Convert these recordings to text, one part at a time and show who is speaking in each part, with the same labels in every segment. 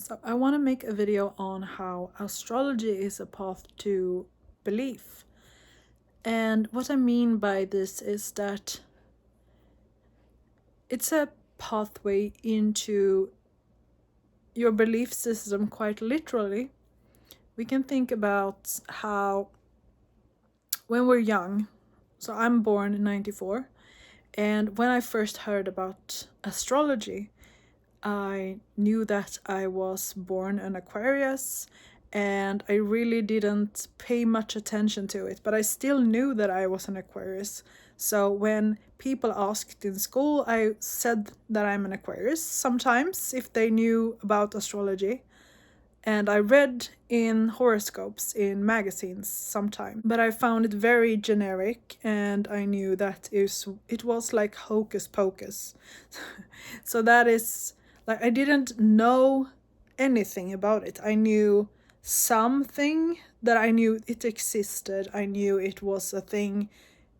Speaker 1: So I want to make a video on how astrology is a path to belief. And what I mean by this is that it's a pathway into your belief system quite literally. We can think about how when we're young, so I'm born in 94, and when I first heard about astrology, I knew that I was born an Aquarius, and I really didn't pay much attention to it, but I still knew that I was an Aquarius. So when people asked in school, I said that I'm an Aquarius sometimes if they knew about astrology. And I read in horoscopes in magazines sometime, but I found it very generic, and I knew that it was like hocus pocus. So that is like, I didn't know anything about it. I knew something, that I knew it existed. I knew it was a thing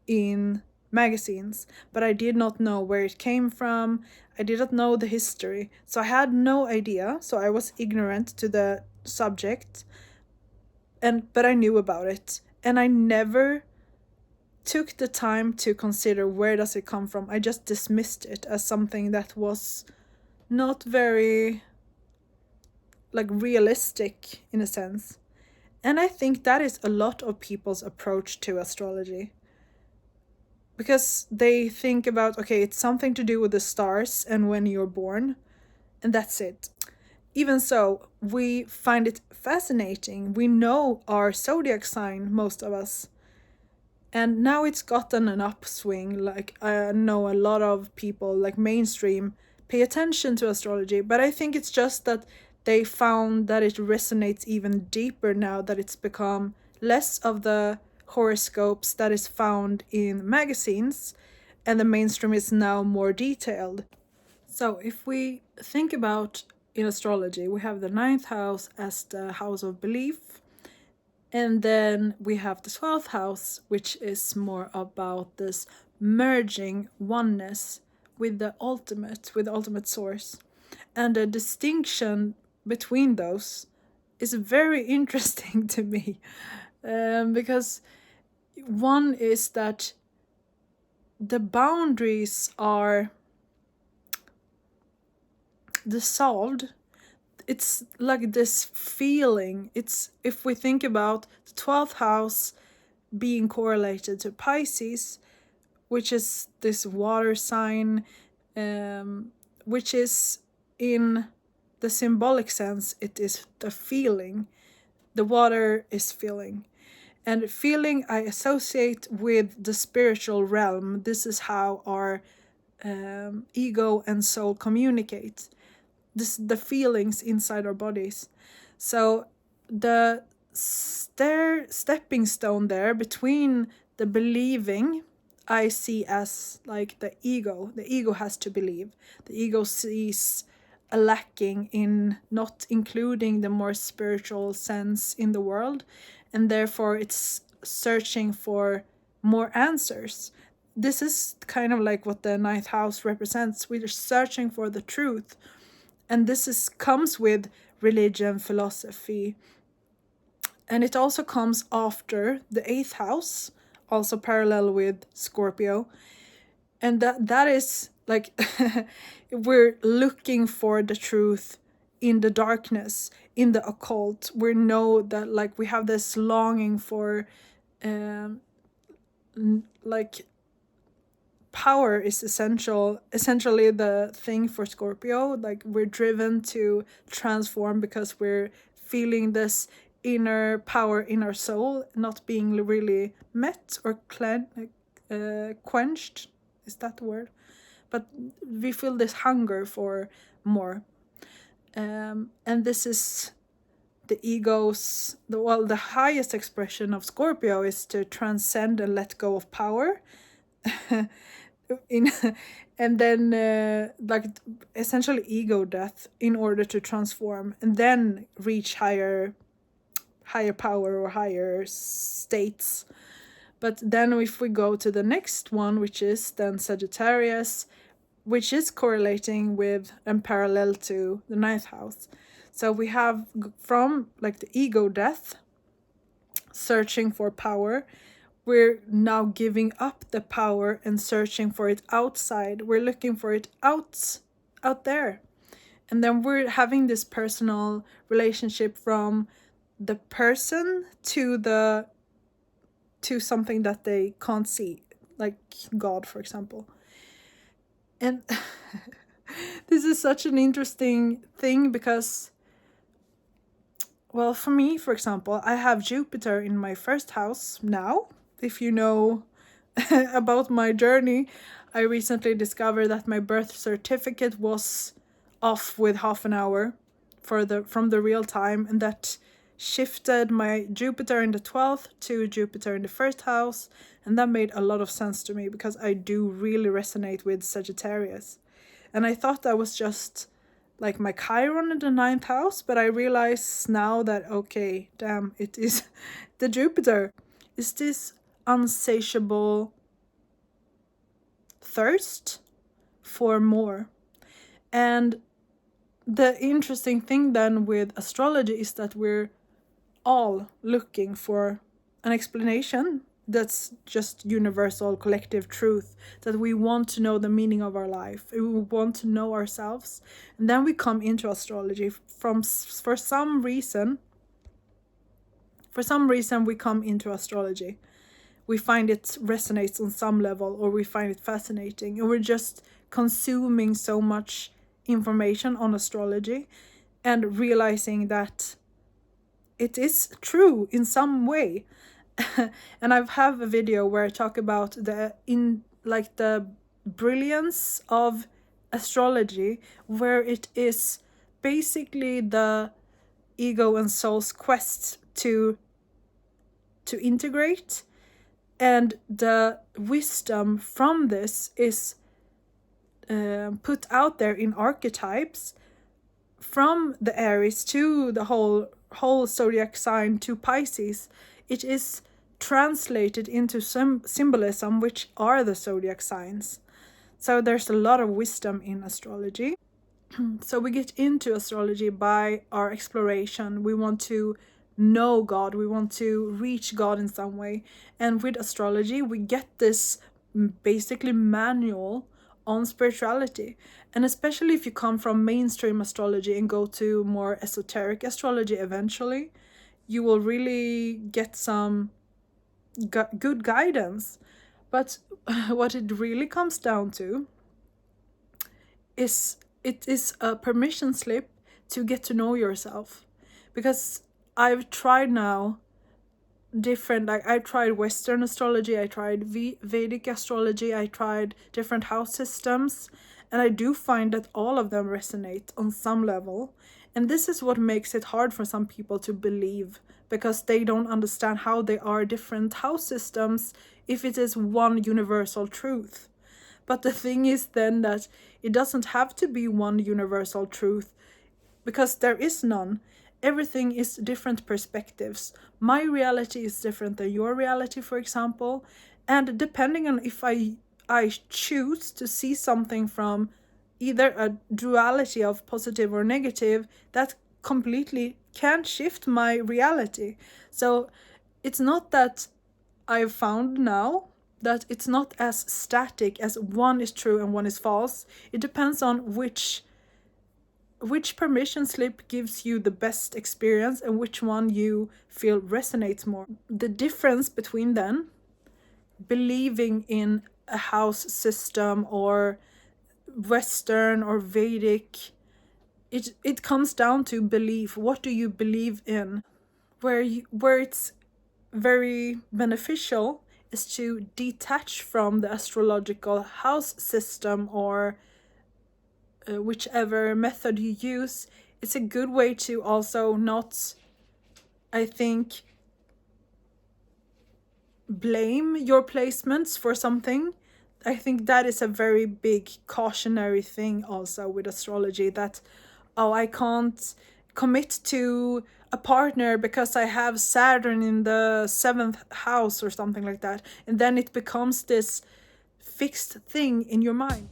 Speaker 1: in magazines, but I did not know where it came from. I did not know the history. So I had no idea. So I was ignorant to the subject, but I knew about it. And I never took the time to consider where does it come from. I just dismissed it as something that was not very like realistic in a sense. And I think that is a lot of people's approach to astrology, because they think about, okay, it's something to do with the stars and when you're born, and that's it. Even so, we find it fascinating. We know our zodiac sign, most of us, and now it's gotten an upswing. Like, I know a lot of people, like mainstream, pay attention to astrology, but I think it's just that they found that it resonates even deeper now that it's become less of the horoscopes that is found in magazines, and the mainstream is now more detailed. So if we think about in astrology, we have the 9th house as the house of belief, and then we have the 12th house, which is more about this merging oneness with the ultimate source. And the distinction between those is very interesting to me, because one is that the boundaries are dissolved. It's like this feeling. It's, if we think about the 12th house being correlated to Pisces, which is this water sign, which is in the symbolic sense, it is the feeling. The water is feeling. And feeling I associate with the spiritual realm. This is how our ego and soul communicate. The feelings inside our bodies. So the stepping stone there between the believing, I see as like the ego. The ego has to believe. The ego sees a lacking in not including the more spiritual sense in the world, and therefore it's searching for more answers. This is kind of like what the 9th house represents. We're searching for the truth, and this comes with religion, philosophy, and it also comes after the 8th house, also parallel with Scorpio, and that is like we're looking for the truth in the darkness, in the occult. We know that, like, we have this longing for like power is essentially the thing for Scorpio. Like, we're driven to transform because we're feeling this inner power in our soul not being really met or quenched. Is that the word? But we feel this hunger for more. And this is the ego's, the highest expression of Scorpio is to transcend and let go of power. And then like essentially ego death in order to transform and then reach higher power or higher states. But then if we go to the next one, which is then Sagittarius, which is correlating with and parallel to the 9th house. So we have from like the ego death, searching for power, we're now giving up the power and searching for it outside. We're looking for it out there. And then we're having this personal relationship from the person to something that they can't see, like God, for example. And this is such an interesting thing because, well, for me, for example, I have Jupiter in my first house now. If you know about my journey, I recently discovered that my birth certificate was off with half an hour from the real time, and that shifted my Jupiter in the 12th to Jupiter in the first house, and that made a lot of sense to me because I do really resonate with Sagittarius. And I thought that was just like my Chiron in the 9th house, but I realize now that, okay, damn, it is the Jupiter. Is this unsatiable thirst for more? And the interesting thing then with astrology is that we're all looking for an explanation that's just universal collective truth, that we want to know the meaning of our life, we want to know ourselves. And then we come into astrology for some reason we come into astrology. We find it resonates on some level, or we find it fascinating, and we're just consuming so much information on astrology and realizing that it is true in some way. And I have a video where I talk about the brilliance of astrology, where it is basically the ego and soul's quest to integrate, and the wisdom from this is put out there in archetypes, from the Aries to the whole zodiac sign to Pisces. It is translated into symbolism, which are the zodiac signs. So there's a lot of wisdom in astrology. So we get into astrology by our exploration. We want to know God, we want to reach God in some way. And with astrology, we get this basically manual on spirituality. And especially if you come from mainstream astrology and go to more esoteric astrology eventually, you will really get some good guidance. But what it really comes down to is it is a permission slip to get to know yourself. Because I've tried now different, like I tried Western astrology, I tried Vedic astrology, I tried different house systems, and I do find that all of them resonate on some level. And this is what makes it hard for some people to believe, because they don't understand how they are different house systems if it is one universal truth. But the thing is then that it doesn't have to be one universal truth, because there is none. Everything is different perspectives. My reality is different than your reality, for example. And depending on if I choose to see something from either a duality of positive or negative, that completely can shift my reality. So it's not that I've found now that it's not as static as one is true and one is false. It depends on which permission slip gives you the best experience and which one you feel resonates more. The difference between then believing in a house system or Western or Vedic, it comes down to belief. What do you believe in? Where it's very beneficial is to detach from the astrological house system or whichever method you use. It's a good way to also not, I think, blame your placements for something. I think that is a very big cautionary thing also with astrology, that, oh, I can't commit to a partner because I have Saturn in the 7th house or something like that. And then it becomes this fixed thing in your mind.